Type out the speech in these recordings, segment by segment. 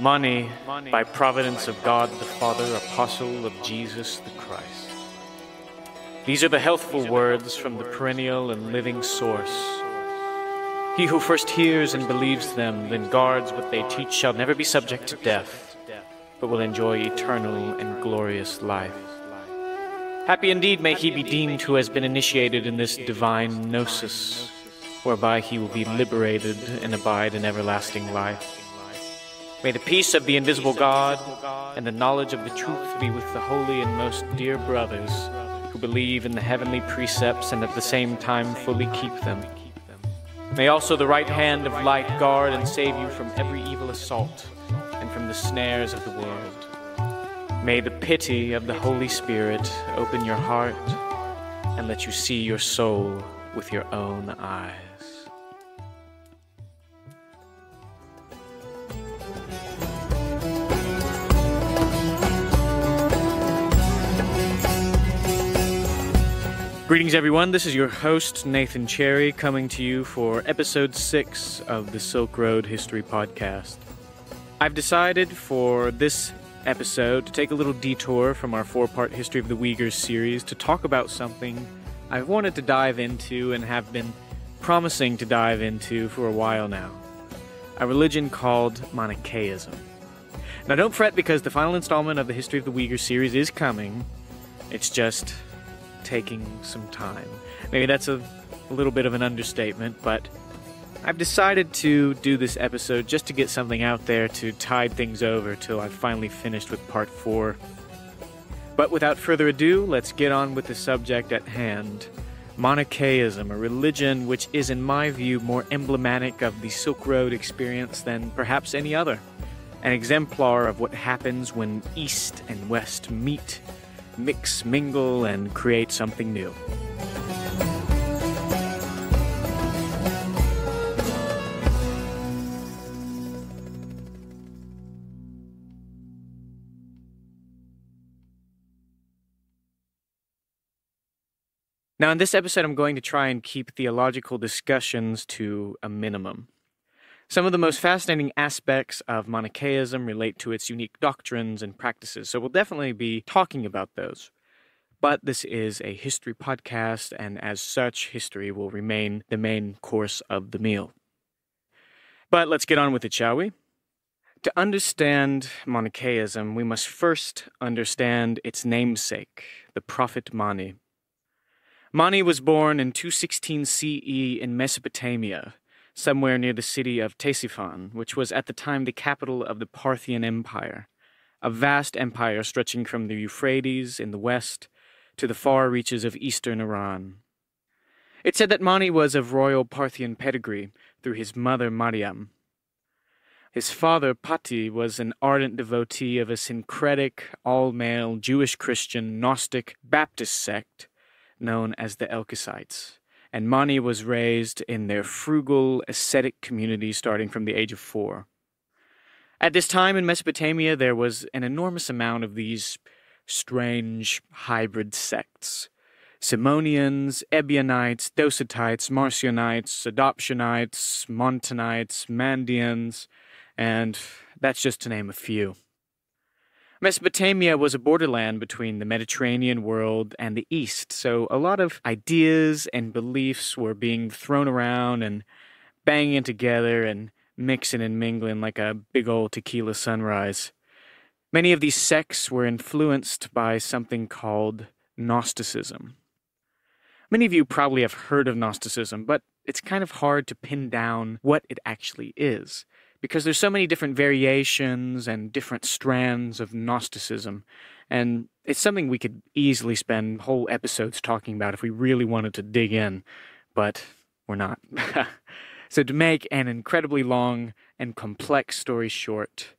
Money, by providence of God the Father, apostle of Jesus the Christ. These are the healthful words from the perennial and living source. He who first hears and believes them, then guards what they teach, shall never be subject to death, but will enjoy eternal and glorious life. Happy indeed may he be deemed who has been initiated in this divine gnosis, whereby he will be liberated and abide in everlasting life. May the peace of the invisible God and the knowledge of the truth be with the holy and most dear brothers who believe in the heavenly precepts and at the same time fully keep them. May also the right hand of light guard and save you from every evil assault and from the snares of the world. May the pity of the Holy Spirit open your heart and let you see your soul with your own eyes. Greetings, everyone. This is your host, Nathan Cherry, coming to you for episode 6 of the Silk Road History Podcast. I've decided for this episode to take a little detour from our 4-part History of the Uyghurs series to talk about something I've wanted to dive into and have been promising to dive into for a while now. A religion called Manicheaism. Now, don't fret because the final installment of the History of the Uyghurs series is coming. It's just taking some time. Maybe that's a little bit of an understatement, but I've decided to do this episode just to get something out there to tide things over till I've finally finished with part 4. But without further ado, let's get on with the subject at hand. Manicheaism, a religion which is, in my view, more emblematic of the Silk Road experience than perhaps any other. An exemplar of what happens when East and West meet, mix, mingle, and create something new. Now, in this episode, I'm going to try and keep theological discussions to a minimum. Some of the most fascinating aspects of Manicheaism relate to its unique doctrines and practices, so we'll definitely be talking about those. But this is a history podcast, and as such, history will remain the main course of the meal. But let's get on with it, shall we? To understand Manicheaism, we must first understand its namesake, the prophet Mani. Mani was born in 216 CE in Mesopotamia, somewhere near the city of Ctesiphon, which was at the time the capital of the Parthian Empire, a vast empire stretching from the Euphrates in the west to the far reaches of eastern Iran. It said that Mani was of royal Parthian pedigree through his mother Mariam. His father Pati was an ardent devotee of a syncretic, all-male, Jewish-Christian, Gnostic, Baptist sect known as the Elkisites, and Mani was raised in their frugal, ascetic community starting from the age of 4. At this time in Mesopotamia, there was an enormous amount of these strange hybrid sects. Simonians, Ebionites, Docetites, Marcionites, Adoptionites, Montanites, Mandeans, and that's just to name a few. Mesopotamia was a borderland between the Mediterranean world and the East, so a lot of ideas and beliefs were being thrown around and banging together and mixing and mingling like a big old tequila sunrise. Many of these sects were influenced by something called Gnosticism. Many of you probably have heard of Gnosticism, but it's kind of hard to pin down what it actually is, because there's so many different variations and different strands of Gnosticism, and it's something we could easily spend whole episodes talking about if we really wanted to dig in, but we're not. So to make an incredibly long and complex story short,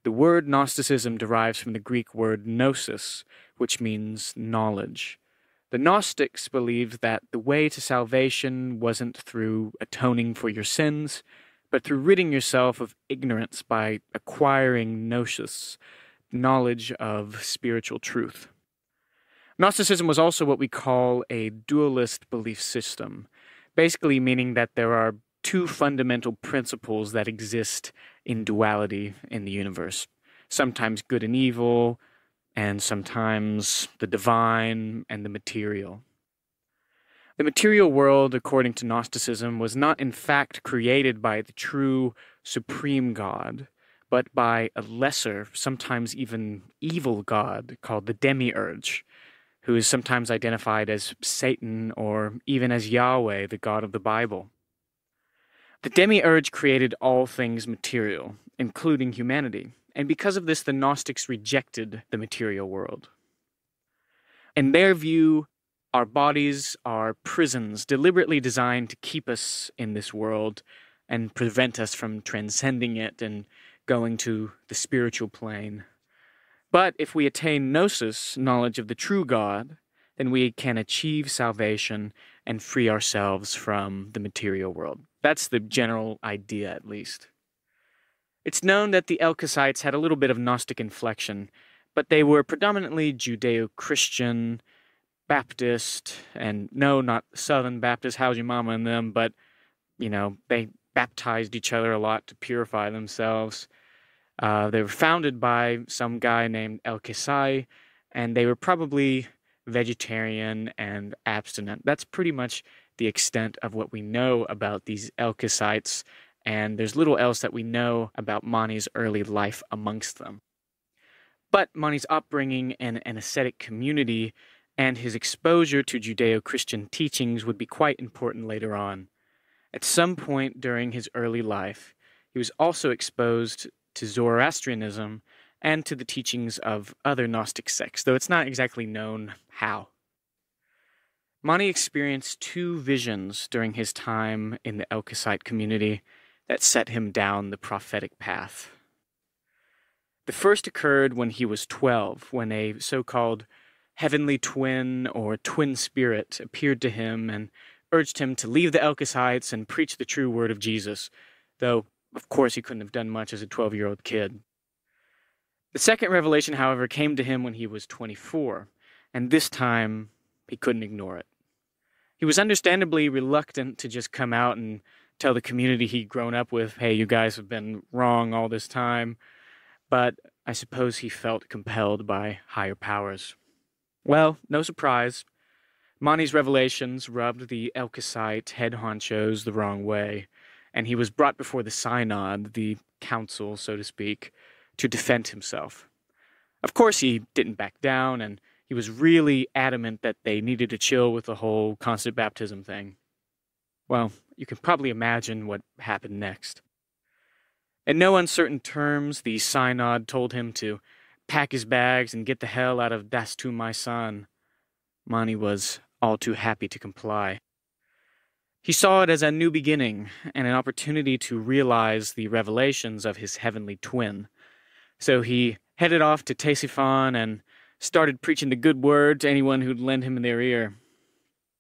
the word Gnosticism derives from the Greek word gnosis, which means knowledge. The Gnostics believed that the way to salvation wasn't through atoning for your sins, but through ridding yourself of ignorance by acquiring gnosis, knowledge of spiritual truth. Gnosticism was also what we call a dualist belief system, basically meaning that there are two fundamental principles that exist in duality in the universe. Sometimes good and evil, and sometimes the divine and the material. The material world, according to Gnosticism, was not in fact created by the true supreme God, but by a lesser, sometimes even evil god called the Demiurge, who is sometimes identified as Satan or even as Yahweh, the God of the Bible. The Demiurge created all things material, including humanity, and because of this, the Gnostics rejected the material world. In their view, our bodies are prisons deliberately designed to keep us in this world and prevent us from transcending it and going to the spiritual plane. But if we attain gnosis, knowledge of the true God, then we can achieve salvation and free ourselves from the material world. That's the general idea, at least. It's known that the Elkosites had a little bit of Gnostic inflection, but they were predominantly Judeo-Christian, Baptist, and no, not Southern Baptist, how's your mama and them, but, they baptized each other a lot to purify themselves. They were founded by some guy named Elkosai, and they were probably vegetarian and abstinent. That's pretty much the extent of what we know about these Elkosites, and there's little else that we know about Mani's early life amongst them. But Mani's upbringing in an ascetic community and his exposure to Judeo-Christian teachings would be quite important later on. At some point during his early life, he was also exposed to Zoroastrianism and to the teachings of other Gnostic sects, though it's not exactly known how. Mani experienced two visions during his time in the Elkosite community that set him down the prophetic path. The first occurred when he was 12, when a so-called heavenly twin or twin spirit appeared to him and urged him to leave the Elkosites and preach the true word of Jesus, though, of course, he couldn't have done much as a 12-year-old kid. The second revelation, however, came to him when he was 24, and this time he couldn't ignore it. He was understandably reluctant to just come out and tell the community he'd grown up with, hey, you guys have been wrong all this time, but I suppose he felt compelled by higher powers. Well, no surprise. Mani's revelations rubbed the Elkosite head honchos the wrong way, and he was brought before the synod, the council, so to speak, to defend himself. Of course, he didn't back down, and he was really adamant that they needed to chill with the whole constant baptism thing. Well, you can probably imagine what happened next. In no uncertain terms, the synod told him to pack his bags and get the hell out of Das Tu My San. Mani was all too happy to comply. He saw it as a new beginning and an opportunity to realize the revelations of his heavenly twin. So he headed off to Ctesiphon and started preaching the good word to anyone who'd lend him their ear.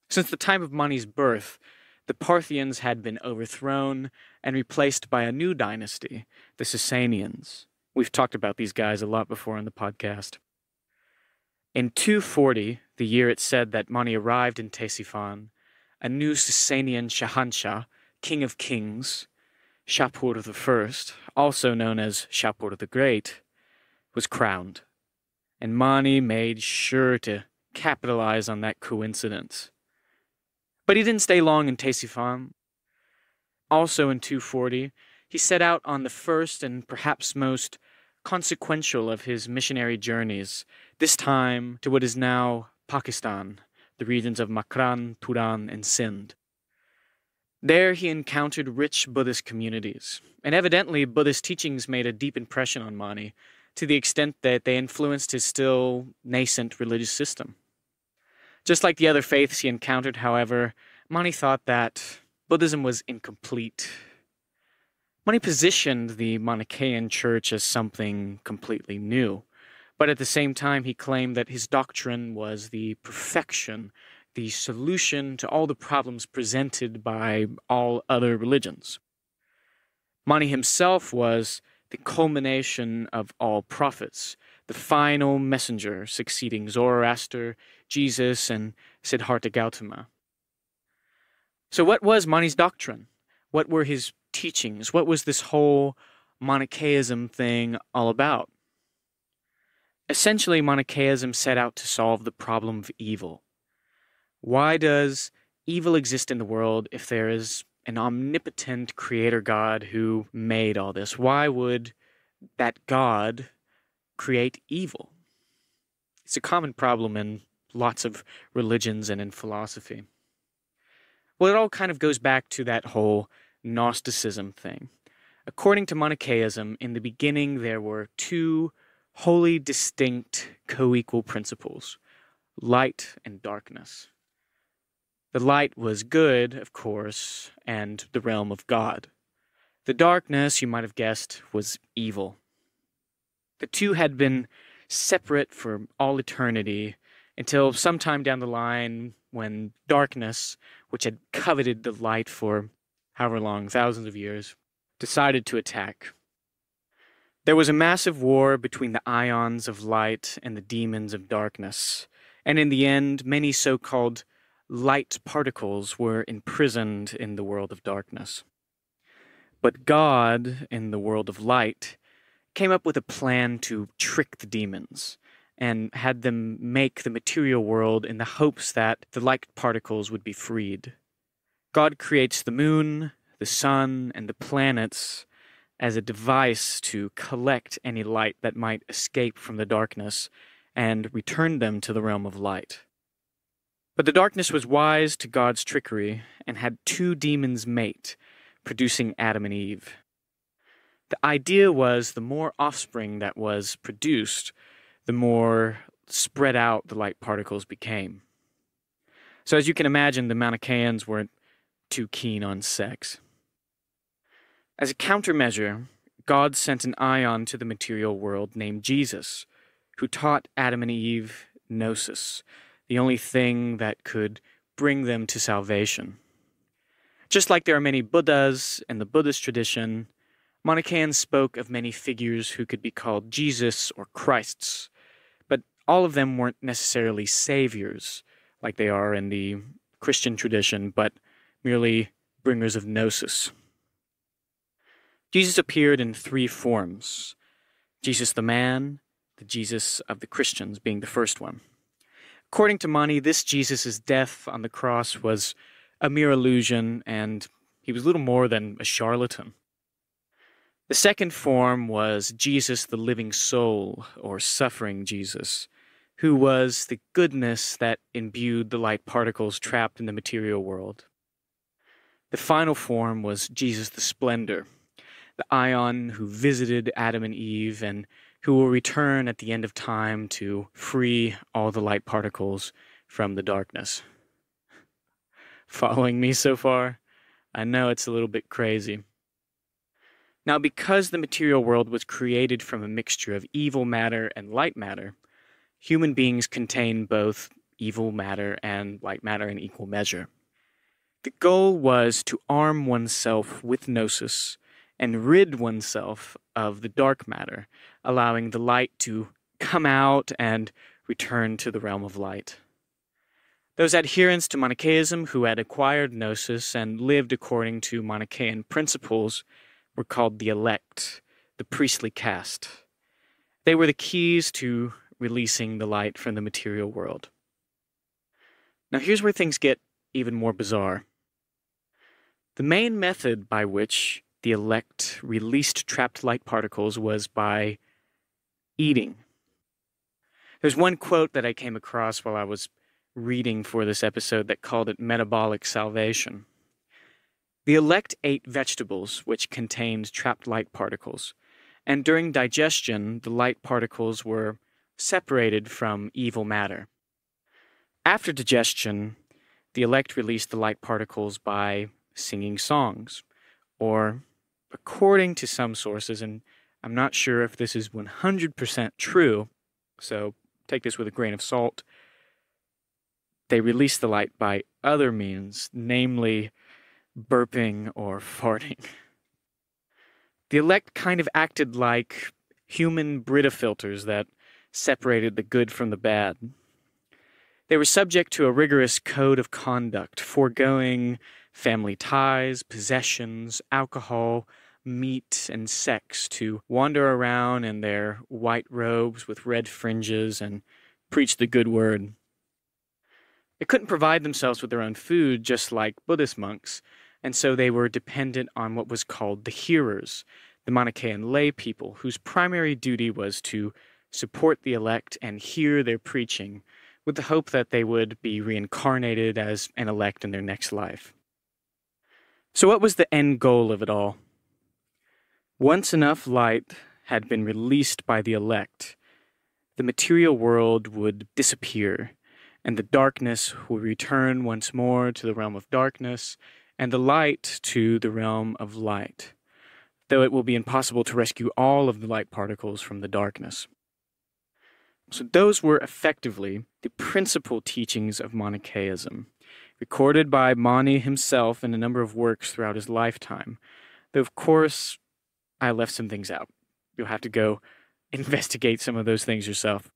Since the time of Mani's birth, the Parthians had been overthrown and replaced by a new dynasty, the Sasanians. We've talked about these guys a lot before on the podcast. In 240, the year it said that Mani arrived in Ctesiphon, a new Sasanian Shahanshah, King of Kings, Shapur I, also known as Shapur the Great, was crowned, and Mani made sure to capitalize on that coincidence. But he didn't stay long in Ctesiphon. Also in 240, he set out on the first and perhaps most consequential of his missionary journeys, this time to what is now Pakistan, the regions of Makran, Turan, and Sindh. There he encountered rich Buddhist communities, and evidently Buddhist teachings made a deep impression on Mani, to the extent that they influenced his still nascent religious system. Just like the other faiths he encountered, however, Mani thought that Buddhism was incomplete. Mani positioned the Manichean church as something completely new, but at the same time he claimed that his doctrine was the perfection, the solution to all the problems presented by all other religions. Mani himself was the culmination of all prophets, the final messenger succeeding Zoroaster, Jesus, and Siddhartha Gautama. So what was Mani's doctrine? What were his teachings? What was this whole Manicheaism thing all about? Essentially, Manicheaism set out to solve the problem of evil. Why does evil exist in the world if there is an omnipotent creator God who made all this? Why would that God create evil? It's a common problem in lots of religions and in philosophy. Well, it all kind of goes back to that whole Gnosticism thing. According to Manichaeism, in the beginning there were two wholly distinct co-equal principles, light and darkness. The light was good, of course, and the realm of God. The darkness, you might have guessed, was evil. The two had been separate for all eternity until sometime down the line when darkness, which had coveted the light for however long, thousands of years, decided to attack. There was a massive war between the ions of light and the demons of darkness, and in the end, many so-called light particles were imprisoned in the world of darkness. But God, in the world of light, came up with a plan to trick the demons and had them make the material world in the hopes that the light particles would be freed. God creates the moon, the sun, and the planets as a device to collect any light that might escape from the darkness and return them to the realm of light. But the darkness was wise to God's trickery and had two demons mate, producing Adam and Eve. The idea was the more offspring that was produced, the more spread out the light particles became. So as you can imagine, the Manichaeans weren't too keen on sex. As a countermeasure, God sent an ion to the material world named Jesus, who taught Adam and Eve gnosis, the only thing that could bring them to salvation. Just like there are many Buddhas in the Buddhist tradition, Manichaeans spoke of many figures who could be called Jesus or Christs, but all of them weren't necessarily saviors, like they are in the Christian tradition, but merely bringers of gnosis. Jesus appeared in three forms: Jesus the man, the Jesus of the Christians being the first one. According to Mani, this Jesus' death on the cross was a mere illusion, and he was little more than a charlatan. The second form was Jesus the living soul, or suffering Jesus, who was the goodness that imbued the light particles trapped in the material world. The final form was Jesus the splendor, the ion who visited Adam and Eve and who will return at the end of time to free all the light particles from the darkness. Following me so far? I know it's a little bit crazy. Now, because the material world was created from a mixture of evil matter and light matter, human beings contain both evil matter and light matter in equal measure. The goal was to arm oneself with gnosis and rid oneself of the dark matter, allowing the light to come out and return to the realm of light. Those adherents to Manichaeism who had acquired gnosis and lived according to Manichaean principles were called the elect, the priestly caste. They were the keys to releasing the light from the material world. Now here's where things get even more bizarre. The main method by which the elect released trapped light particles was by eating. There's one quote that I came across while I was reading for this episode that called it metabolic salvation. The elect ate vegetables which contained trapped light particles, and during digestion, the light particles were separated from evil matter. After digestion, the elect released the light particles by singing songs, or, according to some sources, and I'm not sure if this is 100% true, so take this with a grain of salt, they released the light by other means, namely burping or farting. The elect kind of acted like human Brita filters that separated the good from the bad. They were subject to a rigorous code of conduct, foregoing family ties, possessions, alcohol, meat and sex to wander around in their white robes with red fringes and preach the good word. They couldn't provide themselves with their own food, just like Buddhist monks, and so they were dependent on what was called the hearers, the Manichean lay people, whose primary duty was to support the elect and hear their preaching, with the hope that they would be reincarnated as an elect in their next life. So what was the end goal of it all? Once enough light had been released by the elect, the material world would disappear, and the darkness would return once more to the realm of darkness, and the light to the realm of light, though it will be impossible to rescue all of the light particles from the darkness. So those were effectively the principal teachings of Manichaeism, recorded by Mani himself in a number of works throughout his lifetime, though of course I left some things out. You'll have to go investigate some of those things yourself.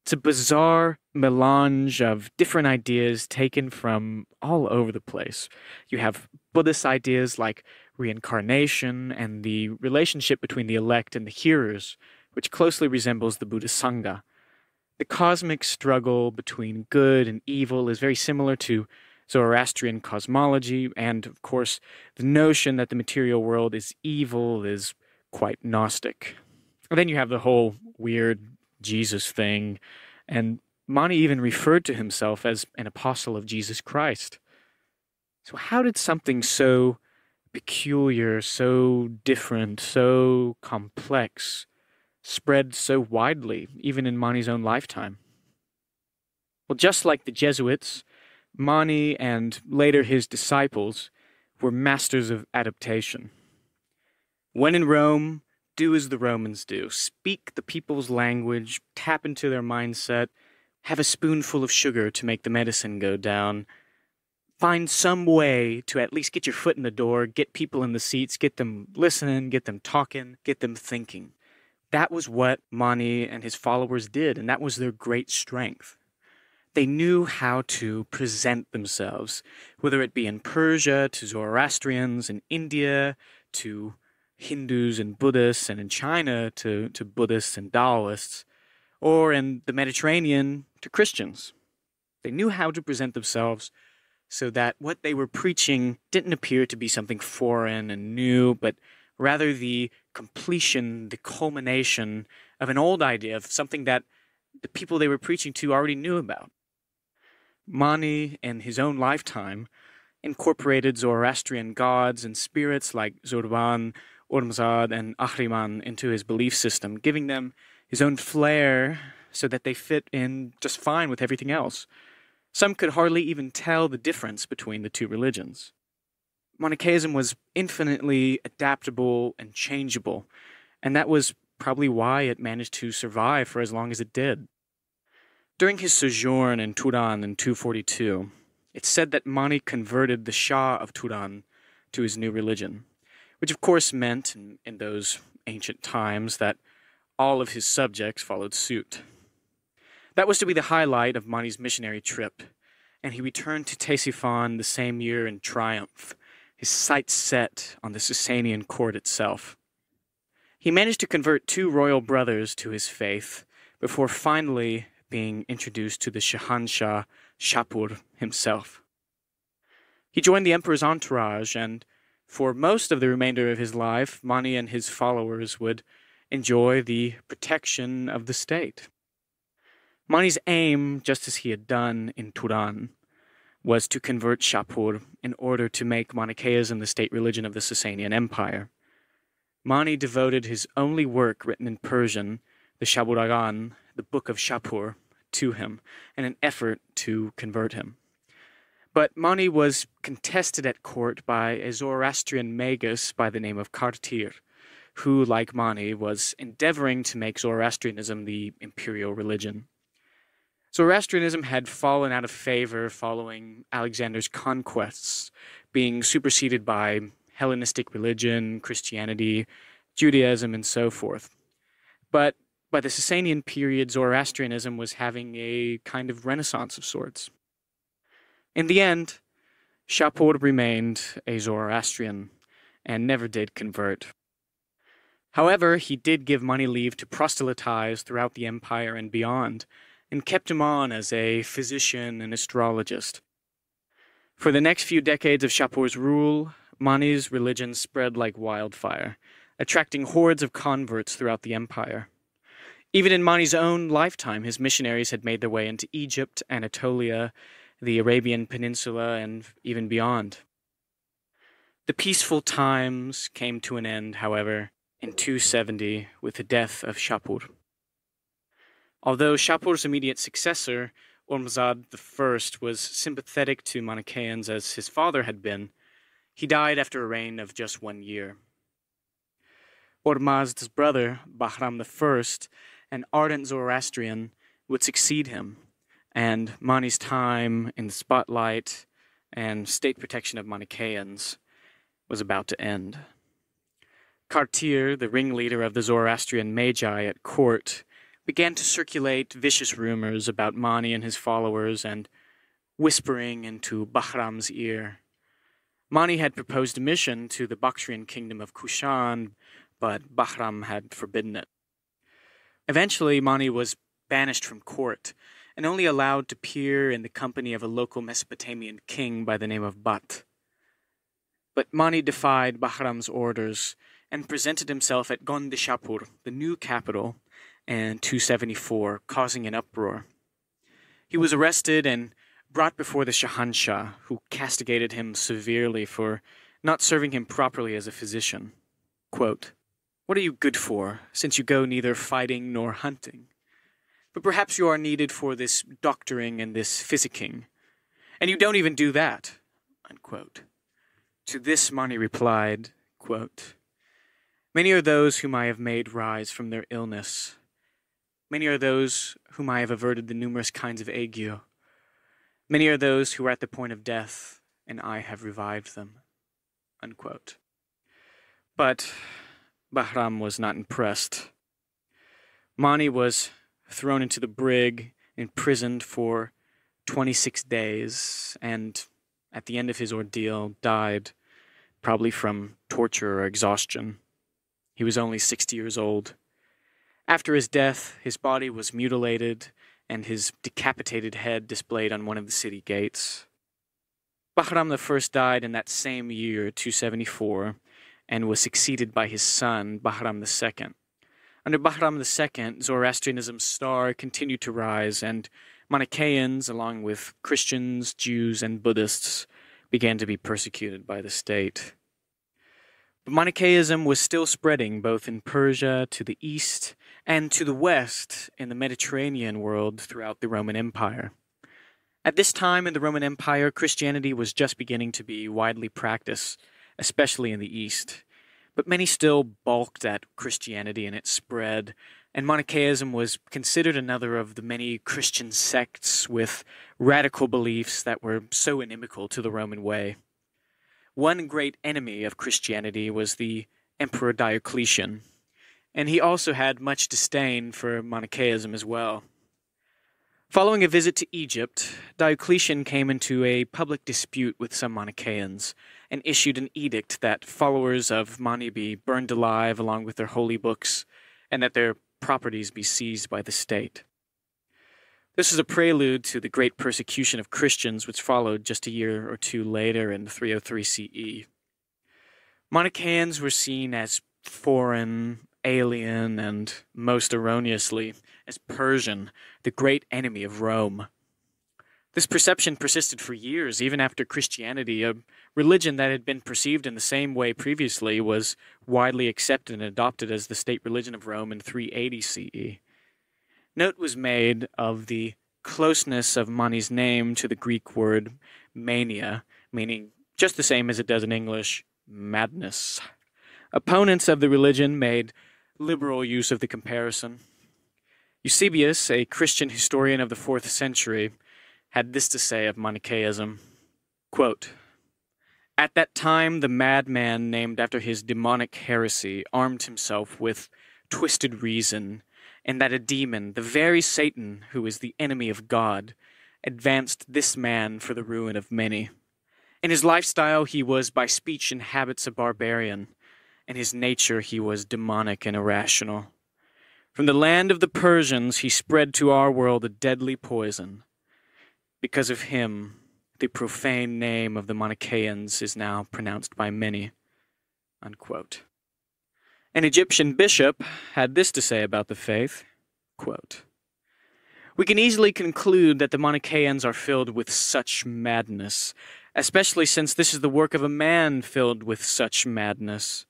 It's a bizarre melange of different ideas taken from all over the place. You have Buddhist ideas like reincarnation and the relationship between the elect and the hearers, which closely resembles the Buddhist Sangha. The cosmic struggle between good and evil is very similar to Zoroastrian cosmology, and of course, the notion that the material world is evil is quite Gnostic. And then you have the whole weird Jesus thing, and Mani even referred to himself as an apostle of Jesus Christ. So how did something so peculiar, so different, so complex spread so widely, even in Mani's own lifetime? Well, just like the Jesuits, Mani and later his disciples were masters of adaptation. When in Rome, do as the Romans do. Speak the people's language, tap into their mindset, have a spoonful of sugar to make the medicine go down. Find some way to at least get your foot in the door, get people in the seats, get them listening, get them talking, get them thinking. That was what Mani and his followers did, and that was their great strength. They knew how to present themselves, whether it be in Persia, to Zoroastrians, in India, to Hindus and Buddhists, and in China, to Buddhists and Taoists, or in the Mediterranean, to Christians. They knew how to present themselves so that what they were preaching didn't appear to be something foreign and new, but rather the completion, the culmination of an old idea, of something that the people they were preaching to already knew about. Mani, in his own lifetime, incorporated Zoroastrian gods and spirits like Zurban, Ormazd, and Ahriman into his belief system, giving them his own flair so that they fit in just fine with everything else. Some could hardly even tell the difference between the two religions. Manichaeism was infinitely adaptable and changeable, and that was probably why it managed to survive for as long as it did. During his sojourn in Turan in 242, it's said that Mani converted the Shah of Turan to his new religion, which of course meant, in those ancient times, that all of his subjects followed suit. That was to be the highlight of Mani's missionary trip, and he returned to Ctesiphon the same year in triumph, his sights set on the Sasanian court itself. He managed to convert 2 royal brothers to his faith before finally being introduced to the Shahanshah Shapur himself. He joined the emperor's entourage, and for most of the remainder of his life, Mani and his followers would enjoy the protection of the state. Mani's aim, just as he had done in Turan, was to convert Shapur in order to make Manichaeism the state religion of the Sasanian Empire. Mani devoted his only work written in Persian, the Shaburagan, the Book of Shapur, to him in an effort to convert him. But Mani was contested at court by a Zoroastrian magus by the name of Kartir, who, like Mani, was endeavoring to make Zoroastrianism the imperial religion. Zoroastrianism had fallen out of favor following Alexander's conquests, being superseded by Hellenistic religion, Christianity, Judaism, and so forth. But by the Sasanian period, Zoroastrianism was having a kind of renaissance of sorts. In the end, Shapur remained a Zoroastrian, and never did convert. However, he did give Mani leave to proselytize throughout the empire and beyond, and kept him on as a physician and astrologist. For the next few decades of Shapur's rule, Mani's religion spread like wildfire, attracting hordes of converts throughout the empire. Even in Mani's own lifetime, his missionaries had made their way into Egypt, Anatolia, the Arabian Peninsula, and even beyond. The peaceful times came to an end, however, in 270 with the death of Shapur. Although Shapur's immediate successor, Ormuzd I, was sympathetic to Manichaeans as his father had been, he died after a reign of just 1 year. Ormuzd's brother, Bahram I, an ardent Zoroastrian, would succeed him, and Mani's time in the spotlight and state protection of Manichaeans was about to end. Kartir, the ringleader of the Zoroastrian Magi at court, began to circulate vicious rumors about Mani and his followers and whispering into Bahram's ear. Mani had proposed a mission to the Bactrian kingdom of Kushan, but Bahram had forbidden it. Eventually, Mani was banished from court and only allowed to appear in the company of a local Mesopotamian king by the name of Bat. But Mani defied Bahram's orders and presented himself at Gondishapur, the new capital, in 274, causing an uproar. He was arrested and brought before the Shahanshah, who castigated him severely for not serving him properly as a physician. Quote, "What are you good for, since you go neither fighting nor hunting? But perhaps you are needed for this doctoring and this physicking, and you don't even do that." Unquote. To this Mani replied, quote, "Many are those whom I have made rise from their illness. Many are those whom I have averted the numerous kinds of ague. Many are those who are at the point of death, and I have revived them." Unquote. But Bahram was not impressed. Mani was thrown into the brig, imprisoned for 26 days, and at the end of his ordeal died, probably from torture or exhaustion. He was only 60 years old. After his death, his body was mutilated and his decapitated head displayed on one of the city gates. Bahram I died in that same year, 274, and was succeeded by his son, Bahram II. Under Bahram II, Zoroastrianism's star continued to rise, and Manichaeans, along with Christians, Jews, and Buddhists, began to be persecuted by the state. But Manichaeism was still spreading both in Persia to the east and to the west in the Mediterranean world throughout the Roman Empire. At this time in the Roman Empire, Christianity was just beginning to be widely practiced, especially in the east. But many still balked at Christianity and its spread, and Manichaeism was considered another of the many Christian sects with radical beliefs that were so inimical to the Roman way. One great enemy of Christianity was the Emperor Diocletian, and he also had much disdain for Manichaeism as well. Following a visit to Egypt, Diocletian came into a public dispute with some Manichaeans and issued an edict that followers of Mani be burned alive along with their holy books and that their properties be seized by the state. This is a prelude to the great persecution of Christians which followed just a year or two later in 303 CE. Manichaeans were seen as foreign, alien, and most erroneously as Persian, the great enemy of Rome. This perception persisted for years, even after Christianity, a religion that had been perceived in the same way previously, was widely accepted and adopted as the state religion of Rome in 380 CE. Note was made of the closeness of Mani's name to the Greek word mania, meaning just the same as it does in English, madness. Opponents of the religion made liberal use of the comparison. Eusebius, a Christian historian of the 4th century, had this to say of Manichaeism, quote, "At that time the madman named after his demonic heresy armed himself with twisted reason, and that a demon, the very Satan, who is the enemy of God, advanced this man for the ruin of many. In his lifestyle, he was by speech and habits a barbarian. In his nature, he was demonic and irrational. From the land of the Persians, he spread to our world a deadly poison. Because of him, the profane name of the Manicheans is now pronounced by many." Unquote. An Egyptian bishop had this to say about the faith, quote, "We can easily conclude that the Manicheans are filled with such madness, especially since this is the work of a man filled with such madness.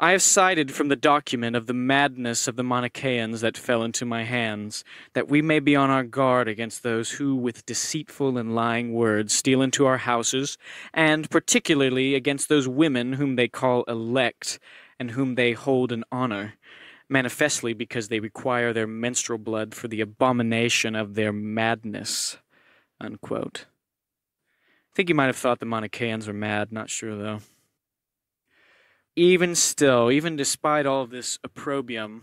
I have cited from the document of the madness of the Manicheans that fell into my hands, that we may be on our guard against those who, with deceitful and lying words, steal into our houses, and particularly against those women whom they call elect, and whom they hold in honor, manifestly because they require their menstrual blood for the abomination of their madness." Unquote. I think you might have thought the Manicheans were mad, not sure though. Even still, even despite all of this opprobrium,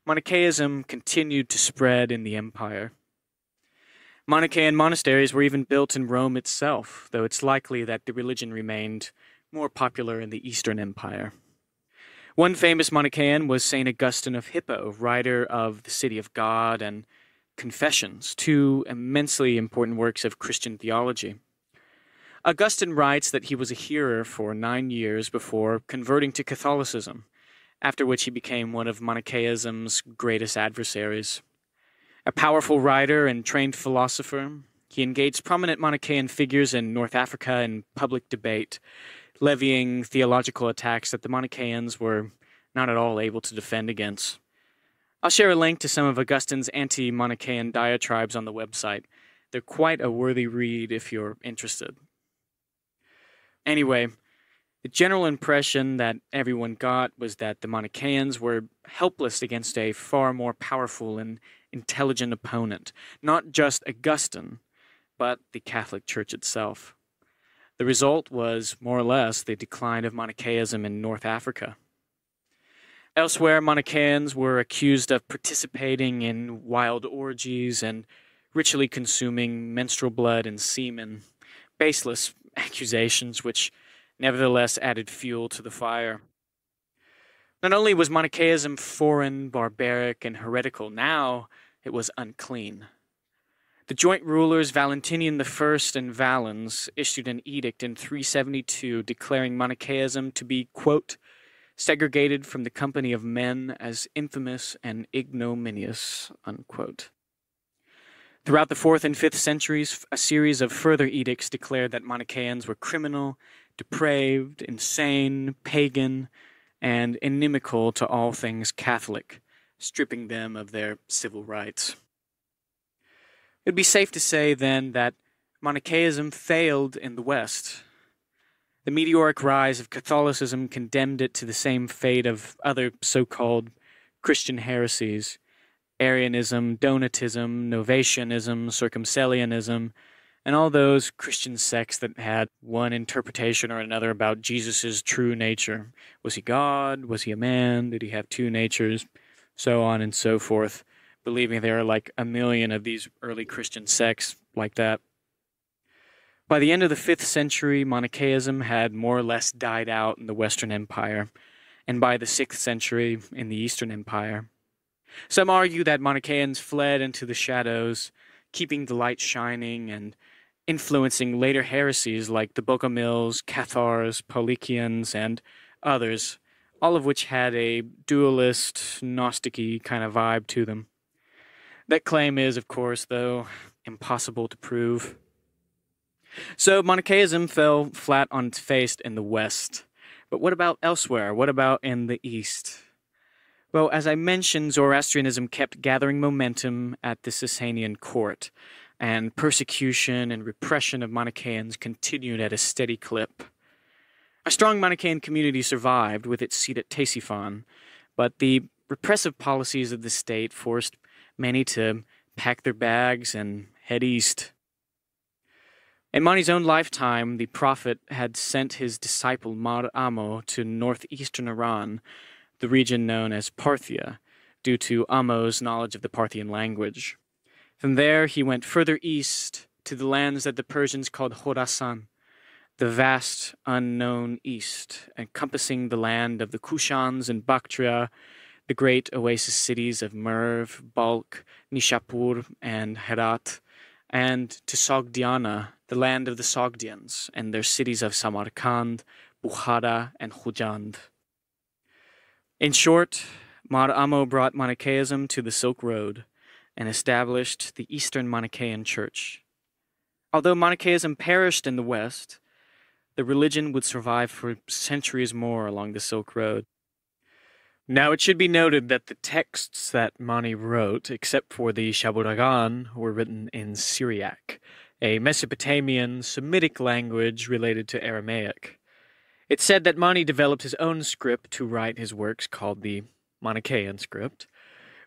Manichaeism continued to spread in the empire. Manichaean monasteries were even built in Rome itself, though it's likely that the religion remained more popular in the Eastern Empire. One famous Manichaean was St. Augustine of Hippo, writer of The City of God and Confessions, two immensely important works of Christian theology. Augustine writes that he was a hearer for 9 years before converting to Catholicism, after which he became one of Manichaeism's greatest adversaries. A powerful writer and trained philosopher, he engaged prominent Manichaean figures in North Africa in public debate, levying theological attacks that the Manichaeans were not at all able to defend against. I'll share a link to some of Augustine's anti-Manichaean diatribes on the website. They're quite a worthy read if you're interested. Anyway, the general impression that everyone got was that the Manichaeans were helpless against a far more powerful and intelligent opponent, not just Augustine, but the Catholic Church itself. The result was, more or less, the decline of Manichaeism in North Africa. Elsewhere, Manichaeans were accused of participating in wild orgies and ritually consuming menstrual blood and semen, baseless accusations which nevertheless added fuel to the fire. Not only was Manichaeism foreign, barbaric, and heretical, now it was unclean. The joint rulers Valentinian I and Valens issued an edict in 372 declaring Manichaeism to be, quote, "segregated from the company of men as infamous and ignominious," unquote. Throughout the 4th and 5th centuries, a series of further edicts declared that Manichaeans were criminal, depraved, insane, pagan, and inimical to all things Catholic, stripping them of their civil rights. It would be safe to say, then, that Manichaeism failed in the West. The meteoric rise of Catholicism condemned it to the same fate of other so-called Christian heresies: Arianism, Donatism, Novatianism, Circumcellianism, and all those Christian sects that had one interpretation or another about Jesus' true nature. Was he God? Was he a man? Did he have two natures? So on and so forth, believing there are like a million of these early Christian sects like that. By the end of the 5th century, Manichaeism had more or less died out in the Western Empire, and by the 6th century in the Eastern Empire. Some argue that Manichaeans fled into the shadows, keeping the light shining and influencing later heresies like the Bogomils, Cathars, Polycians, and others, all of which had a dualist, Gnostic-y kind of vibe to them. That claim is, of course, though, impossible to prove. So Manichaeism fell flat on its face in the West. But what about elsewhere? What about in the East? Well, as I mentioned, Zoroastrianism kept gathering momentum at the Sasanian court, and persecution and repression of Manichaeans continued at a steady clip. A strong Manichaean community survived with its seat at Ctesiphon, but the repressive policies of the state forced many to pack their bags and head east. In Mani's own lifetime, the prophet had sent his disciple Mar Amo to northeastern Iran, the region known as Parthia, due to Amo's knowledge of the Parthian language. From there, he went further east to the lands that the Persians called Khorasan, the vast unknown East, encompassing the land of the Kushans and Bactria, the great oasis cities of Merv, Balkh, Nishapur, and Herat, and to Sogdiana, the land of the Sogdians, and their cities of Samarkand, Bukhara, and Khujand. In short, Mar Amo brought Manichaeism to the Silk Road and established the Eastern Manichaean Church. Although Manichaeism perished in the West, the religion would survive for centuries more along the Silk Road. Now, it should be noted that the texts that Mani wrote, except for the Shaburagan, were written in Syriac, a Mesopotamian Semitic language related to Aramaic. It's said that Mani developed his own script to write his works called the Manichaean script,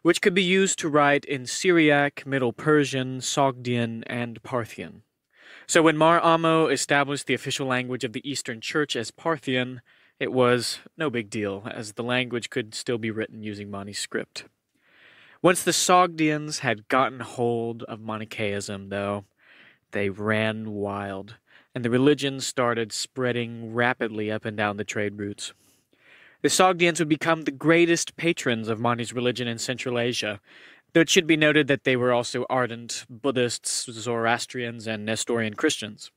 which could be used to write in Syriac, Middle Persian, Sogdian, and Parthian. So when Mar Amo established the official language of the Eastern Church as Parthian, it was no big deal, as the language could still be written using Mani's script. Once the Sogdians had gotten hold of Manichaeism, though, they ran wild, and the religion started spreading rapidly up and down the trade routes. The Sogdians would become the greatest patrons of Mani's religion in Central Asia, though it should be noted that they were also ardent Buddhists, Zoroastrians, and Nestorian Christians.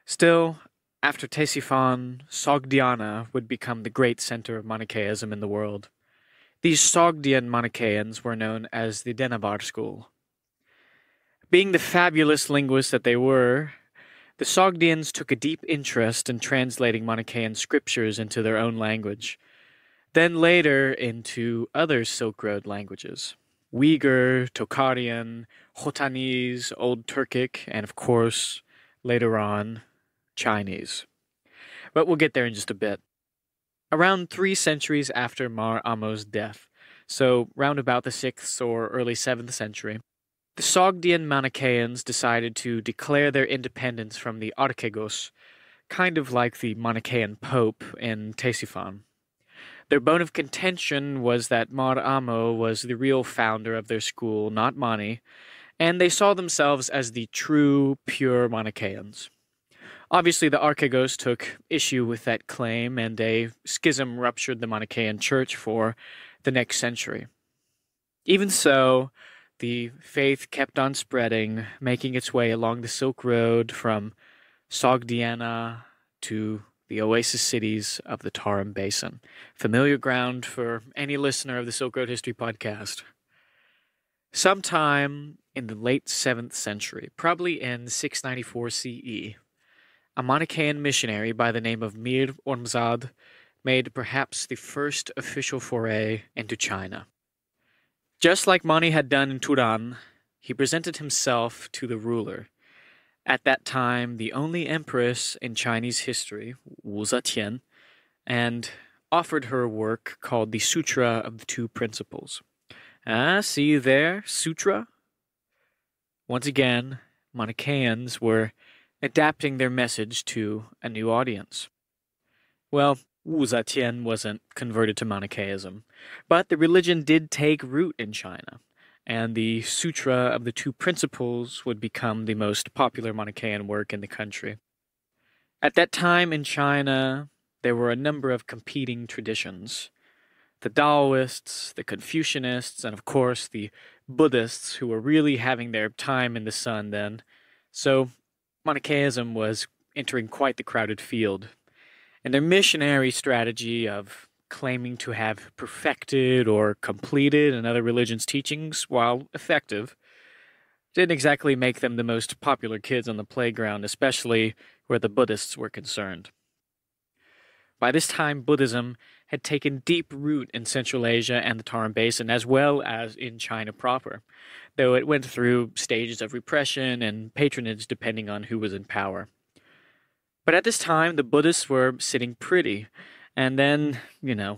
Still, after Ctesiphon, Sogdiana would become the great center of Manichaeism in the world. These Sogdian Manichaeans were known as the Denabar school. Being the fabulous linguists that they were, the Sogdians took a deep interest in translating Manichaean scriptures into their own language, then later into other Silk Road languages: Uyghur, Tokharian, Khotanese, Old Turkic, and of course, later on, Chinese. But we'll get there in just a bit. Around 3 centuries after Mar Amo's death, so round about the 6th or early 7th century, the Sogdian Manichaeans decided to declare their independence from the Archegos, kind of like the Manichaean Pope in Ctesiphon. Their bone of contention was that Mar Amo was the real founder of their school, not Mani, and they saw themselves as the true, pure Manichaeans. Obviously, the Archegos took issue with that claim, and a schism ruptured the Manichaean Church for the next century. Even so, the faith kept on spreading, making its way along the Silk Road from Sogdiana to the oasis cities of the Tarim Basin. Familiar ground for any listener of the Silk Road History podcast. Sometime in the late 7th century, probably in 694 CE, a Manichaean missionary by the name of Mir Ormzad made perhaps the first official foray into China. Just like Mani had done in Turan, he presented himself to the ruler, at that time the only empress in Chinese history, Wu Zetian, and offered her a work called the Sutra of the Two Principles. See you there, Sutra? Once again, Manichaeans were adapting their message to a new audience. Well, Wu Zetian wasn't converted to Manichaeism, but the religion did take root in China, and the Sutra of the Two Principles would become the most popular Manichaean work in the country. At that time in China, there were a number of competing traditions. The Taoists, the Confucianists, and of course the Buddhists, who were really having their time in the sun then. So Manichaeism was entering quite the crowded field, and their missionary strategy of claiming to have perfected or completed another religion's teachings, while effective, didn't exactly make them the most popular kids on the playground, especially where the Buddhists were concerned. By this time, Buddhism had taken deep root in Central Asia and the Tarim Basin, as well as in China proper, though it went through stages of repression and patronage depending on who was in power. But at this time, the Buddhists were sitting pretty, and then,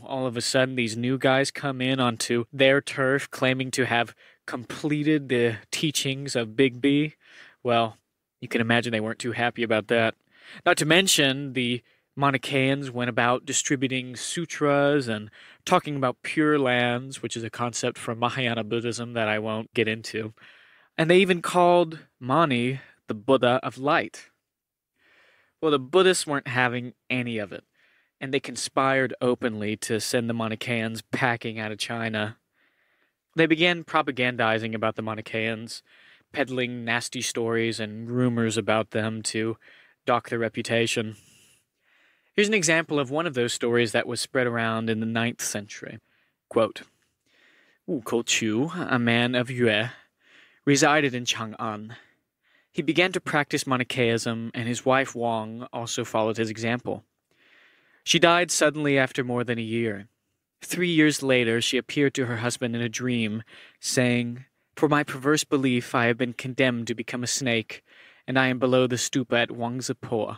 all of a sudden these new guys come in onto their turf claiming to have completed the teachings of Big B. Well, you can imagine they weren't too happy about that. Not to mention, the Manichaeans went about distributing sutras and talking about pure lands, which is a concept from Mahayana Buddhism that I won't get into. And they even called Mani the Buddha of light. Well, the Buddhists weren't having any of it, and they conspired openly to send the Manichaeans packing out of China. They began propagandizing about the Manichaeans, peddling nasty stories and rumors about them to dock their reputation. Here's an example of one of those stories that was spread around in the 9th century. Quote, Wu Kou, a man of Yue, resided in Chang'an. He began to practice Manichaeism, and his wife Wang also followed his example. She died suddenly after more than a year. 3 years later, she appeared to her husband in a dream, saying, For my perverse belief, I have been condemned to become a snake, and I am below the stupa at Wangzipo.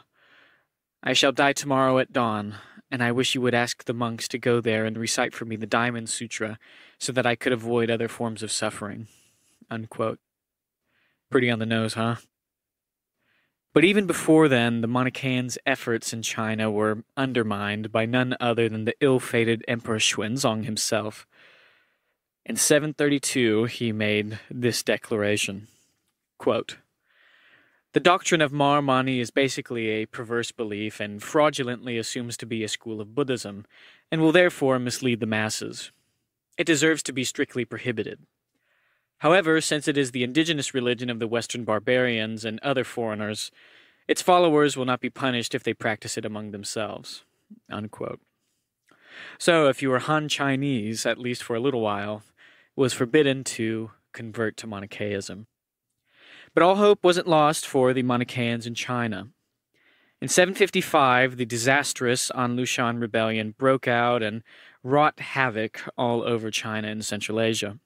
I shall die tomorrow at dawn, and I wish you would ask the monks to go there and recite for me the Diamond Sutra, so that I could avoid other forms of suffering. Unquote. Pretty on the nose, huh? But even before then, the Manichaeans' efforts in China were undermined by none other than the ill-fated Emperor Xuanzong himself. In 732, he made this declaration, quote, The doctrine of Mahamani is basically a perverse belief and fraudulently assumes to be a school of Buddhism, and will therefore mislead the masses. It deserves to be strictly prohibited. However, since it is the indigenous religion of the Western barbarians and other foreigners, its followers will not be punished if they practice it among themselves. Unquote. So, if you were Han Chinese, at least for a little while, it was forbidden to convert to Manichaeism. But all hope wasn't lost for the Manichaeans in China. In 755, the disastrous An-Lushan rebellion broke out and wrought havoc all over China and Central Asia.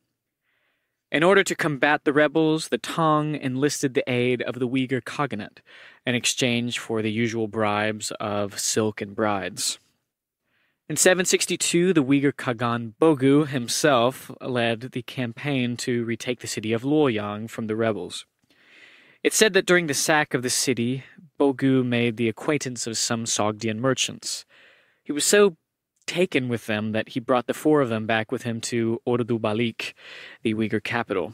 In order to combat the rebels, the Tang enlisted the aid of the Uyghur Khaganate in exchange for the usual bribes of silk and brides. In 762, the Uyghur Khagan Bogu himself led the campaign to retake the city of Luoyang from the rebels. It's said that during the sack of the city, Bogu made the acquaintance of some Sogdian merchants. He was so taken with them that he brought the 4 of them back with him to Ordu Balik, the Uyghur capital.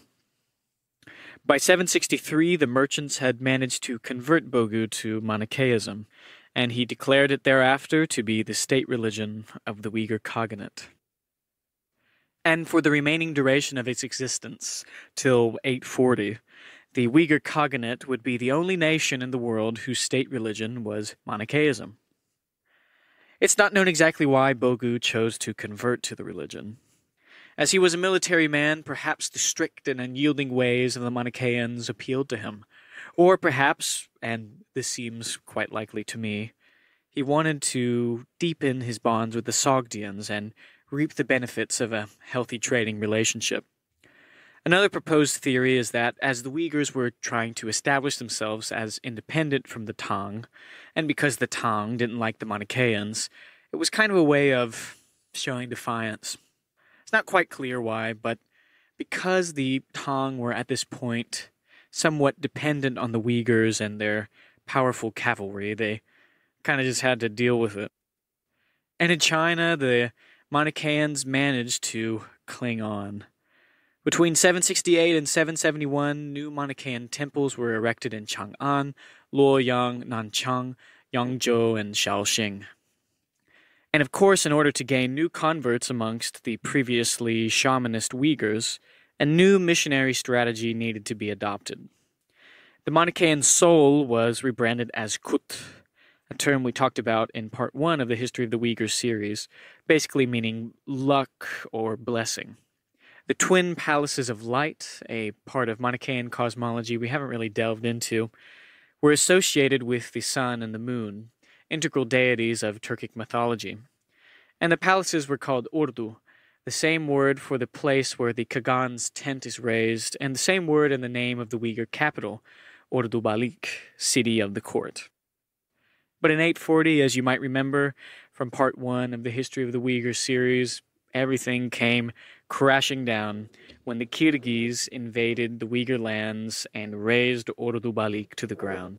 By 763, the merchants had managed to convert Bogu to Manichaeism, and he declared it thereafter to be the state religion of the Uyghur Khaganate. And for the remaining duration of its existence, till 840, the Uyghur Khaganate would be the only nation in the world whose state religion was Manichaeism. It's not known exactly why Bogu chose to convert to the religion. As he was a military man, perhaps the strict and unyielding ways of the Manichaeans appealed to him. Or perhaps, and this seems quite likely to me, he wanted to deepen his bonds with the Sogdians and reap the benefits of a healthy trading relationship. Another proposed theory is that as the Uyghurs were trying to establish themselves as independent from the Tang, and because the Tang didn't like the Manichaeans, it was kind of a way of showing defiance. It's not quite clear why, but because the Tang were at this point somewhat dependent on the Uyghurs and their powerful cavalry, they kind of just had to deal with it. And in China, the Manichaeans managed to cling on. Between 768 and 771, new Manichaean temples were erected in Chang'an, Luoyang, Nanchang, Yangzhou, and Shaoxing. And of course, in order to gain new converts amongst the previously shamanist Uyghurs, a new missionary strategy needed to be adopted. The Manichaean soul was rebranded as Kut, a term we talked about in part 1 of the History of the Uyghurs series, basically meaning luck or blessing. The twin palaces of light, a part of Manichaean cosmology we haven't really delved into, were associated with the sun and the moon, integral deities of Turkic mythology. And the palaces were called Ordu, the same word for the place where the Khagan's tent is raised, and the same word in the name of the Uyghur capital, Ordu Balik, city of the court. But in 840, as you might remember from part 1 of the History of the Uyghurs series, everything came crashing down when the Kyrgyz invaded the Uyghur lands and razed Ordu Balik to the ground.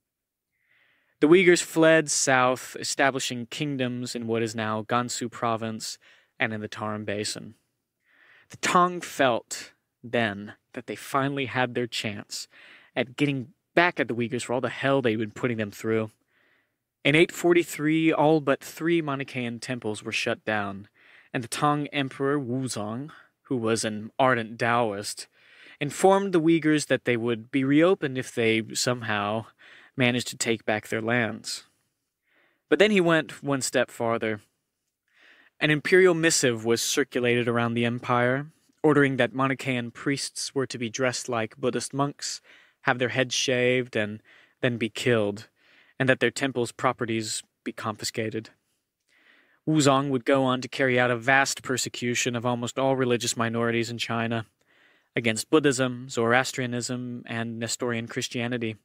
The Uyghurs fled south, establishing kingdoms in what is now Gansu province and in the Tarim Basin. The Tang felt then that they finally had their chance at getting back at the Uyghurs for all the hell they'd been putting them through. In 843, all but 3 Manichaean temples were shut down, and the Tang Emperor Wuzong, who was an ardent Taoist, informed the Uyghurs that they would be reopened if they somehow managed to take back their lands. But then he went one step farther. An imperial missive was circulated around the empire, ordering that Manichaean priests were to be dressed like Buddhist monks, have their heads shaved, and then be killed, and that their temple's properties be confiscated. Wuzong would go on to carry out a vast persecution of almost all religious minorities in China, against Buddhism, Zoroastrianism, and Nestorian Christianity,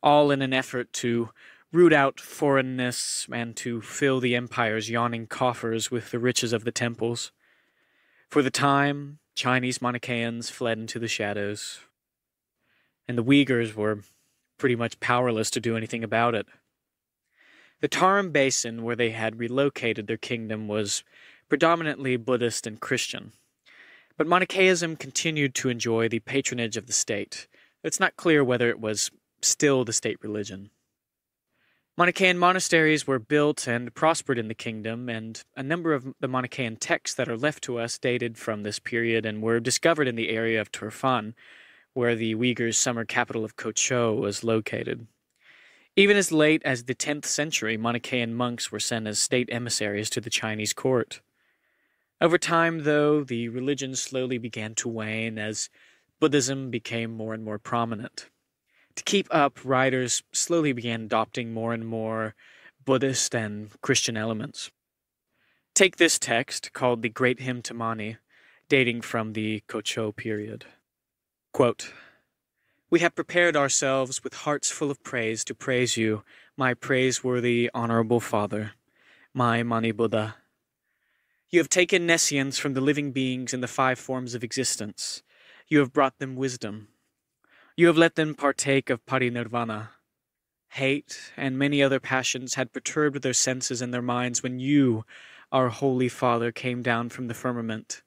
all in an effort to root out foreignness and to fill the empire's yawning coffers with the riches of the temples. For the time, Chinese Manichaeans fled into the shadows, and the Uyghurs were pretty much powerless to do anything about it. The Tarim Basin, where they had relocated their kingdom, was predominantly Buddhist and Christian, but Manichaeism continued to enjoy the patronage of the state. It's not clear whether it was still the state religion. Manichaean monasteries were built and prospered in the kingdom, and a number of the Manichaean texts that are left to us dated from this period and were discovered in the area of Turfan, where the Uyghurs' summer capital of Kocho was located. Even as late as the 10th century, Manichaean monks were sent as state emissaries to the Chinese court. Over time, though, the religion slowly began to wane as Buddhism became more and more prominent. To keep up, writers slowly began adopting more and more Buddhist and Christian elements. Take this text, called the Great Hymn to Mani, dating from the Kocho period. Quote, "We have prepared ourselves with hearts full of praise to praise you, my praiseworthy, honorable Father, my Mani Buddha. You have taken nescience from the living beings in the 5 forms of existence. You have brought them wisdom. You have let them partake of parinirvana. Hate and many other passions had perturbed their senses and their minds when you, our Holy Father, came down from the firmament.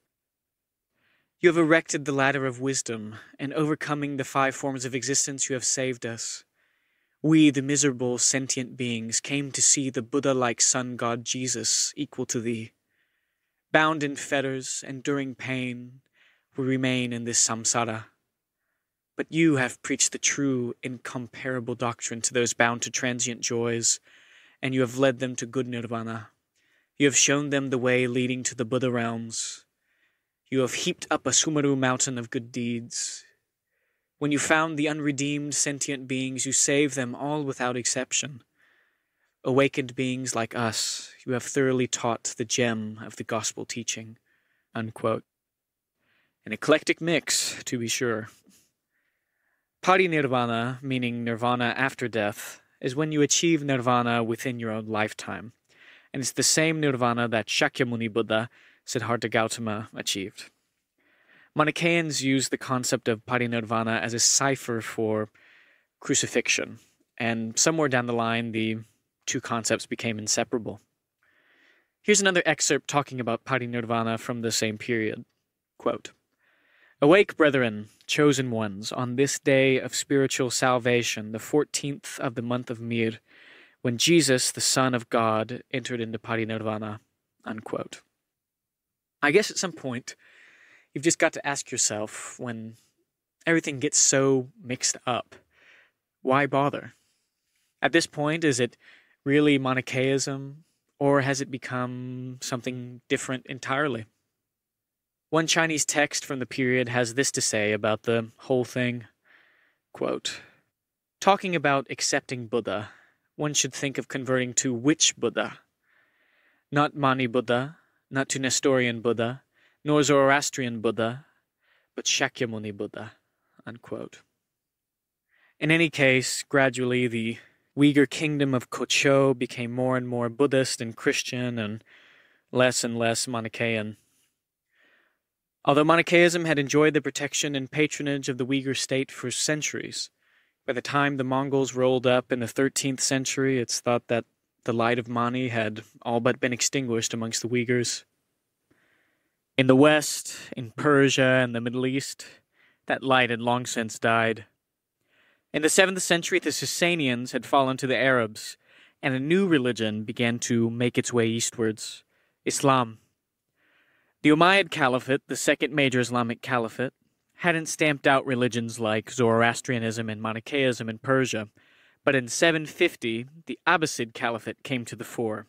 You have erected the ladder of wisdom, and overcoming the 5 forms of existence, you have saved us. We, the miserable sentient beings, came to see the Buddha-like sun god Jesus equal to thee. Bound in fetters, enduring pain, we remain in this samsara. But you have preached the true, incomparable doctrine to those bound to transient joys, and you have led them to good nirvana. You have shown them the way leading to the Buddha realms. You have heaped up a Sumeru mountain of good deeds. When you found the unredeemed sentient beings, you saved them all without exception. Awakened beings like us, you have thoroughly taught the gem of the gospel teaching." Unquote. An eclectic mix, to be sure. Parinirvana, meaning nirvana after death, is when you achieve nirvana within your own lifetime, and it's the same nirvana that Shakyamuni Buddha, Siddhartha Gautama, achieved. Manichaeans use the concept of parinirvana as a cipher for crucifixion, and somewhere down the line the 2 concepts became inseparable. Here's another excerpt talking about parinirvana from the same period. Quote, "Awake, brethren, chosen ones, on this day of spiritual salvation, the 14th of the month of Mir, when Jesus, the Son of God, entered into parinirvana." Unquote. I guess at some point, you've just got to ask yourself, when everything gets so mixed up, why bother? At this point, is it really Manichaeism, or has it become something different entirely? One Chinese text from the period has this to say about the whole thing. Quote, "Talking about accepting Buddha, one should think of converting to which Buddha? Not Mani Buddha, not to Nestorian Buddha, nor Zoroastrian Buddha, but Shakyamuni Buddha." Unquote. In any case, gradually the Uyghur kingdom of Kocho became more and more Buddhist and Christian and less Manichaean. Although Manichaeism had enjoyed the protection and patronage of the Uyghur state for centuries, by the time the Mongols rolled up in the 13th century, it's thought that the light of Mani had all but been extinguished amongst the Uyghurs. In the West, in Persia and the Middle East, that light had long since died. In the 7th century, the Sasanians had fallen to the Arabs, and a new religion began to make its way eastwards: Islam. The Umayyad Caliphate, the second major Islamic caliphate, hadn't stamped out religions like Zoroastrianism and Manicheaism in Persia, but in 750, the Abbasid Caliphate came to the fore,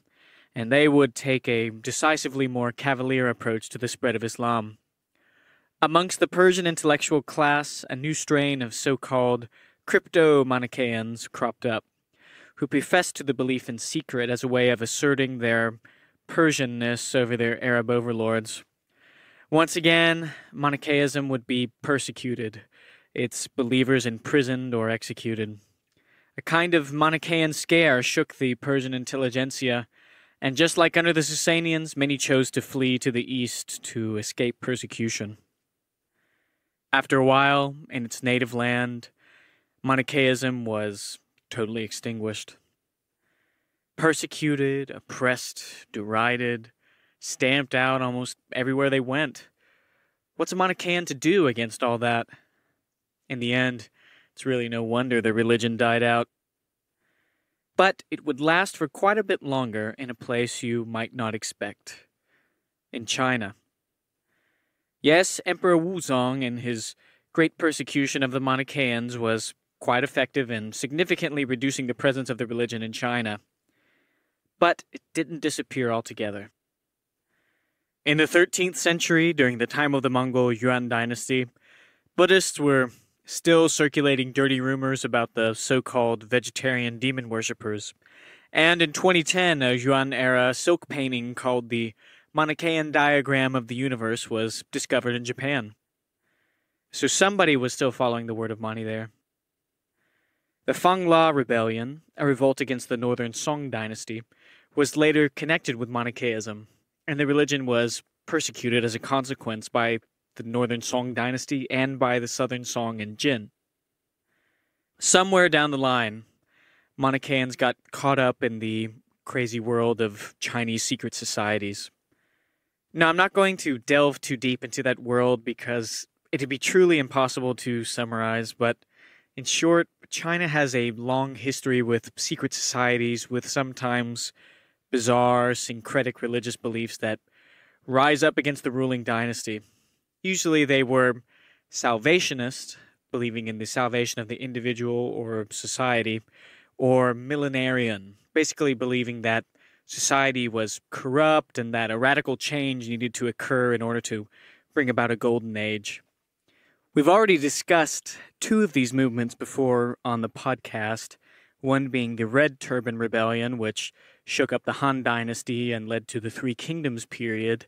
and they would take a decisively more cavalier approach to the spread of Islam. Amongst the Persian intellectual class, a new strain of so-called crypto-Manichaeans cropped up, who professed to the belief in secret as a way of asserting their Persianness over their Arab overlords. Once again, Manichaeism would be persecuted, its believers imprisoned or executed. A kind of Manichaean scare shook the Persian intelligentsia, and just like under the Sasanians, many chose to flee to the east to escape persecution. After a while, in its native land, Manichaeism was totally extinguished. Persecuted, oppressed, derided, stamped out almost everywhere they went. What's a Manichaean to do against all that? In the end, it's really no wonder the religion died out. But it would last for quite a bit longer in a place you might not expect. In China. Yes, Emperor Wuzong and his great persecution of the Manichaeans was quite effective in significantly reducing the presence of the religion in China. But it didn't disappear altogether. In the 13th century, during the time of the Mongol Yuan dynasty, Buddhists were still circulating dirty rumors about the so-called vegetarian demon worshippers. And in 2010, a Yuan-era silk painting called the Manichaean Diagram of the Universe was discovered in Japan. So somebody was still following the word of Mani there. The Fangla Rebellion, a revolt against the northern Song dynasty, was later connected with Manichaeism, and the religion was persecuted as a consequence by the northern Song dynasty and by the southern Song and Jin. Somewhere down the line, Manichaeans got caught up in the crazy world of Chinese secret societies. Now, I'm not going to delve too deep into that world because it'd be truly impossible to summarize, but in short, China has a long history with secret societies with sometimes bizarre, syncretic religious beliefs that rise up against the ruling dynasty. Usually they were salvationist, believing in the salvation of the individual or society, or millenarian, basically believing that society was corrupt and that a radical change needed to occur in order to bring about a golden age. We've already discussed two of these movements before on the podcast, one being the Red Turban Rebellion, which shook up the Han Dynasty and led to the Three Kingdoms period,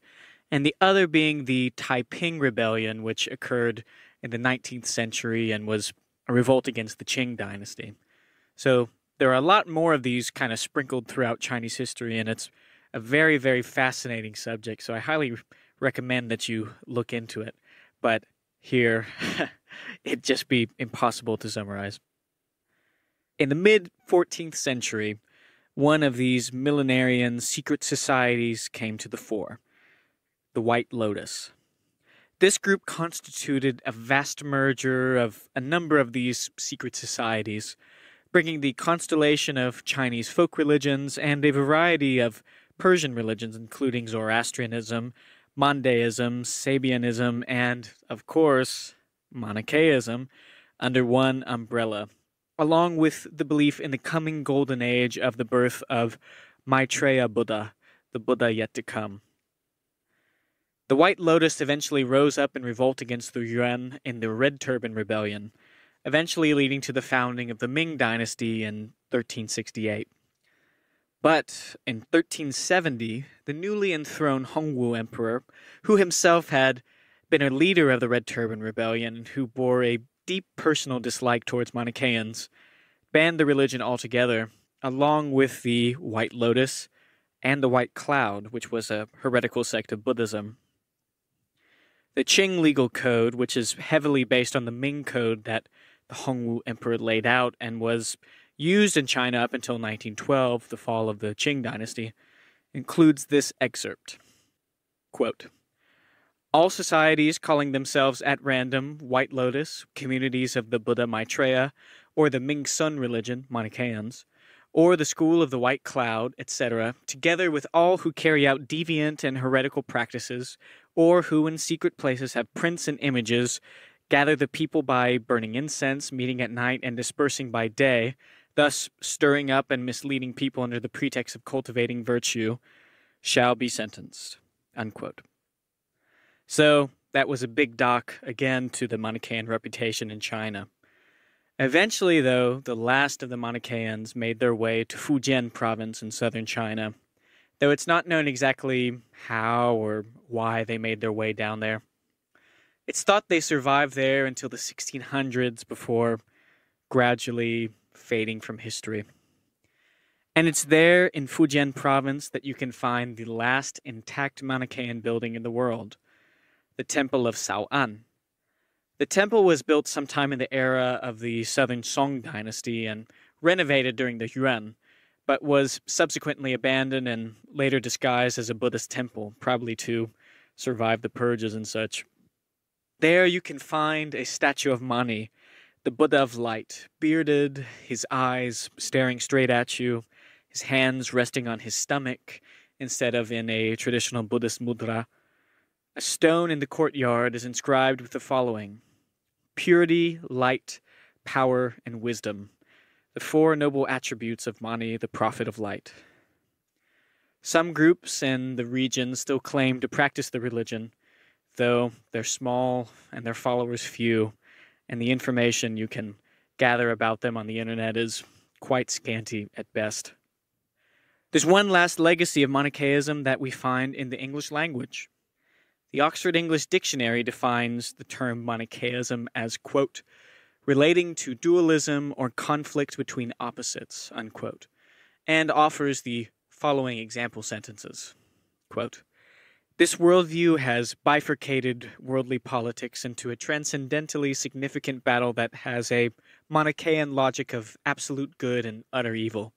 and the other being the Taiping Rebellion, which occurred in the 19th century and was a revolt against the Qing Dynasty. So there are a lot more of these kind of sprinkled throughout Chinese history, and it's a very, very fascinating subject, so I highly recommend that you look into it. But here, it'd just be impossible to summarize. In the mid-14th century, one of these millenarian secret societies came to the fore, the White Lotus. This group constituted a vast merger of a number of these secret societies, bringing the constellation of Chinese folk religions and a variety of Persian religions, including Zoroastrianism, Mandaism, Sabianism, and, of course, Manichaeism, under one umbrella, along with the belief in the coming golden age of the birth of Maitreya Buddha, the Buddha yet to come. The White Lotus eventually rose up in revolt against the Yuan in the Red Turban Rebellion, eventually leading to the founding of the Ming Dynasty in 1368. But in 1370, the newly enthroned Hongwu Emperor, who himself had been a leader of the Red Turban Rebellion and who bore a deep personal dislike towards Manichaeans, banned the religion altogether, along with the White Lotus and the White Cloud, which was a heretical sect of Buddhism. The Qing legal code, which is heavily based on the Ming code that the Hongwu Emperor laid out and was used in China up until 1912, the fall of the Qing dynasty, includes this excerpt. Quote, "All societies calling themselves at random White Lotus, communities of the Buddha Maitreya, or the Ming Sun religion, Manichaeans, or the school of the white cloud, etc., together with all who carry out deviant and heretical practices, or who in secret places have prints and images, gather the people by burning incense, meeting at night, and dispersing by day, thus stirring up and misleading people under the pretext of cultivating virtue, shall be sentenced." Unquote. So, that was a big dock, again, to the Manichean reputation in China. Eventually, though, the last of the Manicheans made their way to Fujian province in southern China, though it's not known exactly how or why they made their way down there. It's thought they survived there until the 1600s before gradually fading from history. And it's there in Fujian province that you can find the last intact Manichean building in the world, the Temple of Shao'an. The temple was built sometime in the era of the Southern Song dynasty and renovated during the Yuan, but was subsequently abandoned and later disguised as a Buddhist temple, probably to survive the purges and such. There you can find a statue of Mani, the Buddha of light, bearded, his eyes staring straight at you, his hands resting on his stomach instead of in a traditional Buddhist mudra. A stone in the courtyard is inscribed with the following: "Purity, light, power, and wisdom, the four noble attributes of Mani, the prophet of light." Some groups in the region still claim to practice the religion, though they're small and their followers few, and the information you can gather about them on the internet is quite scanty at best. There's one last legacy of Manichaeism that we find in the English language. The Oxford English Dictionary defines the term Manichaeism as, quote, "relating to dualism or conflict between opposites," unquote, and offers the following example sentences. Quote, "This worldview has bifurcated worldly politics into a transcendentally significant battle that has a Manichaean logic of absolute good and utter evil,"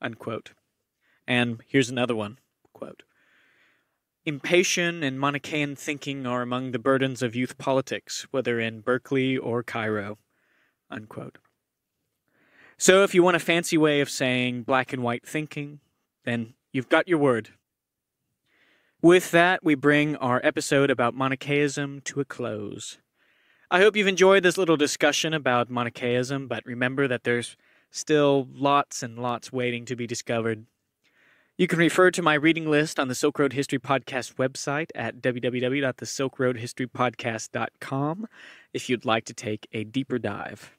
unquote. And here's another one, quote, "Impatience and Manichaean thinking are among the burdens of youth politics, whether in Berkeley or Cairo," unquote. So if you want a fancy way of saying black and white thinking, then you've got your word. With that, we bring our episode about Manichaeism to a close. I hope you've enjoyed this little discussion about Manichaeism, but remember that there's still lots and lots waiting to be discovered. You can refer to my reading list on the Silk Road History Podcast website at www.thesilkroadhistorypodcast.com if you'd like to take a deeper dive.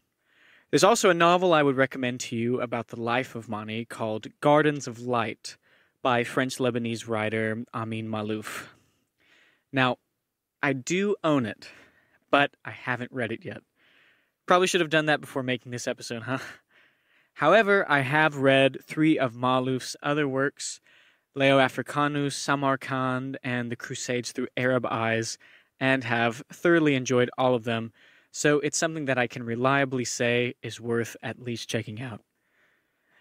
There's also a novel I would recommend to you about the life of Mani called Gardens of Light by French-Lebanese writer Amin Maalouf. Now, I do own it, but I haven't read it yet. Probably should have done that before making this episode, huh? However, I have read 3 of Maalouf's other works, Leo Africanus, Samarkand, and The Crusades Through Arab Eyes, and have thoroughly enjoyed all of them, so it's something that I can reliably say is worth at least checking out.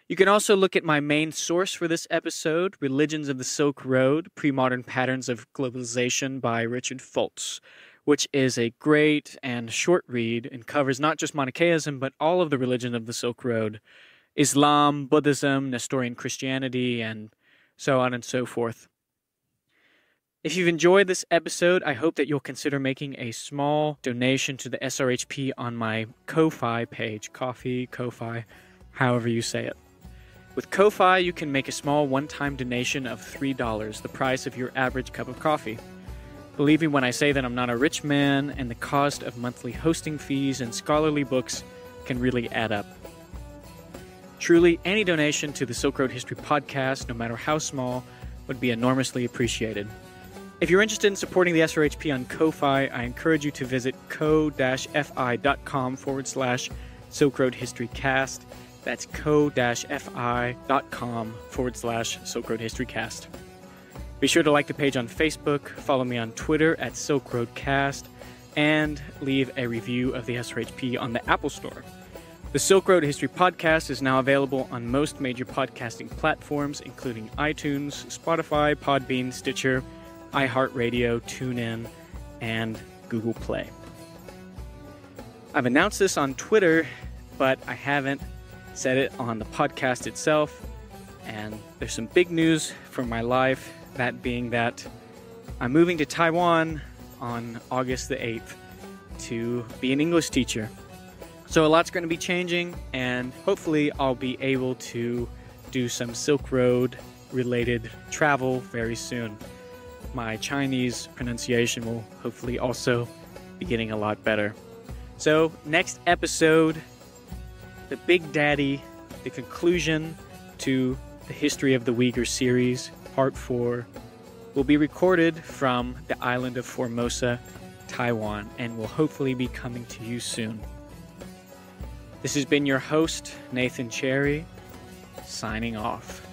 You can also look at my main source for this episode, Religions of the Silk Road, Pre-Modern Patterns of Globalization by Richard Fultz, which is a great and short read and covers not just Manichaeism, but all of the religion of the Silk Road, Islam, Buddhism, Nestorian Christianity, and so on and so forth. If you've enjoyed this episode, I hope that you'll consider making a small donation to the SRHP on my Ko-Fi page, Ko-Fi, however you say it. With Ko-Fi, you can make a small one-time donation of $3, the price of your average cup of coffee. Believe me when I say that I'm not a rich man, and the cost of monthly hosting fees and scholarly books can really add up. Truly, any donation to the Silk Road History Podcast, no matter how small, would be enormously appreciated. If you're interested in supporting the SRHP on Ko-Fi, I encourage you to visit ko-fi.com/Silk Road History Cast. That's ko-fi.com/Silk Road History Cast. Be sure to like the page on Facebook, follow me on Twitter at Silk Road Cast, and leave a review of the SRHP on the Apple Store. The Silk Road History Podcast is now available on most major podcasting platforms, including iTunes, Spotify, Podbean, Stitcher, iHeartRadio, TuneIn, and Google Play. I've announced this on Twitter, but I haven't said it on the podcast itself, and there's some big news for my life, that being that I'm moving to Taiwan on August the 8th to be an English teacher. So a lot's going to be changing, and hopefully I'll be able to do some Silk Road related travel very soon. My Chinese pronunciation will hopefully also be getting a lot better. So next episode, the Big Daddy, the conclusion to the History of the Uyghur series, Part 4, will be recorded from the island of Formosa, Taiwan, and will hopefully be coming to you soon. This has been your host, Nathan Cherry, signing off.